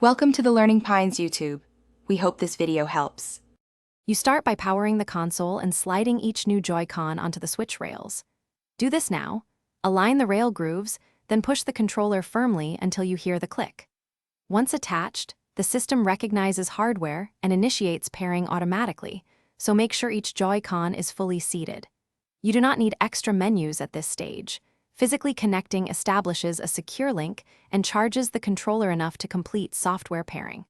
Welcome to the Learning Pines YouTube. We hope this video helps. You start by powering the console and sliding each new Joy-Con onto the switch rails. Do this now. Align the rail grooves, then push the controller firmly until you hear the click. Once attached, the system recognizes hardware and initiates pairing automatically, so make sure each Joy-Con is fully seated. You do not need extra menus at this stage. Physically connecting establishes a secure link and charges the controller enough to complete software pairing.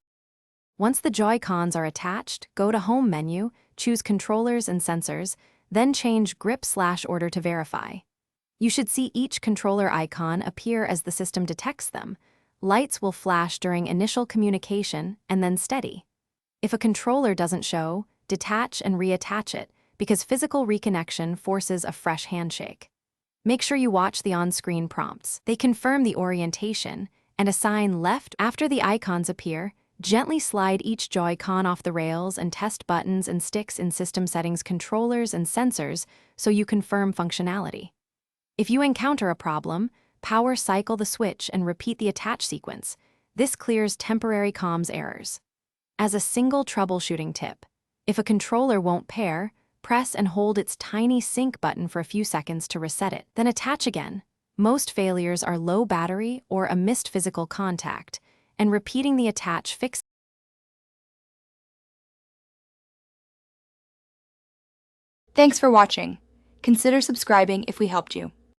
Once the Joy-Cons are attached, go to Home menu, choose Controllers and Sensors, then change Grip/Order to verify. You should see each controller icon appear as the system detects them. Lights will flash during initial communication and then steady. If a controller doesn't show, detach and reattach it, because physical reconnection forces a fresh handshake. Make sure you watch the on-screen prompts. They confirm the orientation and assign left. After the icons appear, gently slide each Joy-Con off the rails and test buttons and sticks in System Settings, Controllers, and Sensors so you confirm functionality. If you encounter a problem, power cycle the switch and repeat the attach sequence. This clears temporary comms errors. As a single troubleshooting tip, if a controller won't pair, press and hold its tiny sync button for a few seconds to reset it, then attach again. Most failures are low battery or a missed physical contact, and repeating the attach fix. Thanks for watching. Consider subscribing if we helped you.